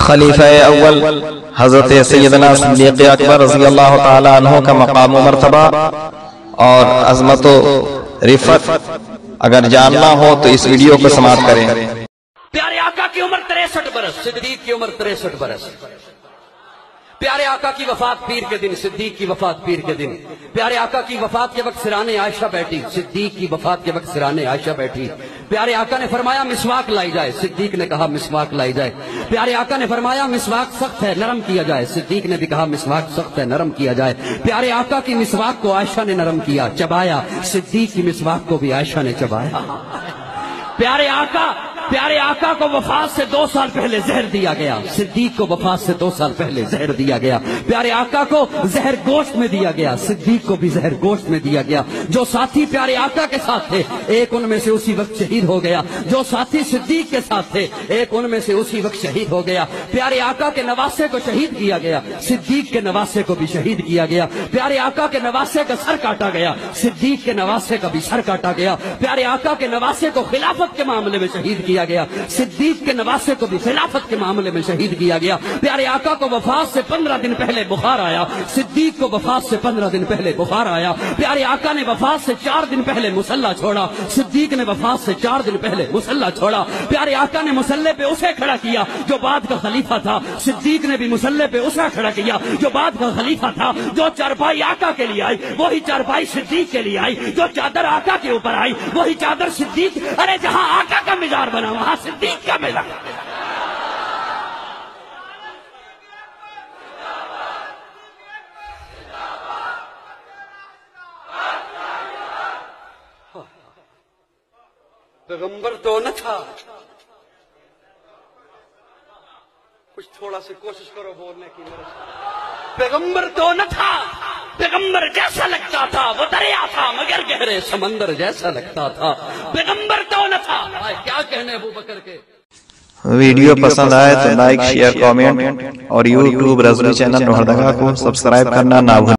خلیفہ اول حضرت سیدنا صدیق اکبر رضی اللہ تعالی عنہ کا مقام و مرتبہ اور عظمت و رفعت اگر جاننا ہو تو اس ویڈیو کو سماعت کریں۔ پیارے آقا کی عمر 63 برس، صدیق کی عمر 63 برس۔ پیارے آقا کی وفات پیر کے دن، صدیق کی وفات پیر کے دن۔ پیارے آقا کی وفات کے وقت سران عائشہ بیٹھی، صدیق کی وفات کے وقت سران عائشہ بیٹھی۔ پیارے آقا نے فرمایا مسواک لائی جائے، صدیق نے کہا مسواک لائی جائے۔ پیارے آقا نے فرمایا مسواک سخت ہے نرم کیا جائے، صدیق نے بھی کہا مسواک سخت ہے نرم کیا جائے۔ پیارے آقا کی مسواک کو عائشہ نے نرم کیا، چبایا، صدیق کی مسواک کو بھی عائشہ نے چبایا۔ پیارے آقا کو وفات سے 2 سال پہلے زہر دیا گیا، صدیق کو وفات سے 2 سال پہلے زہر دیا گیا۔ پیارے آقا کو زہر گوشت میں دیا گیا، صدیق کو بھی زہر گوشت میں دیا گیا۔ جو ساتھی پیارے آقا کے ساتھ تھے ایک ان میں سے اسی وقت شہید ہو گیا، جو ساتھی صدیق کے ساتھ تھے ایک ان میں سے اسی وقت شہید ہو گیا۔ پیارے آقا کے نواسے کو شہید کیا گیا، صدیق کے نواسے کو بھی شہید کیا گیا۔ پیارے آقا کے نواسے کا سر کاٹا گیا، صدیق کے نواسے کا بھی سر کاٹا گیا۔ پیارے آقا کے نواسے کو خلافت کے معاملے میں شہید کیا گیا، صدیق کے نواسے کو بھی خلافت کے معاملے میں شہید کیا گیا۔ پیارے آقا کو وفات سے 15 دن پہلے بخار آیا، صدیق کو وفات سے 15 دن پہلے بخار آیا۔ پیارے آقا نے وفات سے 4 دن پہلے مصلی چھوڑا، صدیق نے وفات سے 4 دن پہلے مصلی چھوڑا۔ پیارے آقا نے مصلی پہ اسے کھڑا کیا جو بعد کا خلیفہ تھا، صدیق نے بھی مصلی پہ اسے کھڑا کیا جو بعد کا خلیفہ تھا۔ جو چارپائی آقا کے لیے آئی وہی چارپائی صدیق کے لیے آئی، جو چادر آقا کے اوپر آئی وہی چادر صدیق۔ ارے جہاں آقا کا مزار بنا وہاں صدیق کا مزار۔ پیغمبر تو نہ تھا، کچھ تھوڑا سی کوشش کرو بولنے کی میرے ساتھ۔ پیغمبر تو نہ تھا، پیغمبر جیسا لگتا تھا، وہ دریا تھا مگر گہرے سمندر جیسا لگتا تھا۔ پیغمبر تو نہ تھا، کیا کہنے ابو بکر کے۔ ویڈیو پسند آئے تو لائک شیئر کامنٹ اور یوٹیوب رضوی چینل لوہردگا کو سبسکرائب کرنا نہ بھولیں۔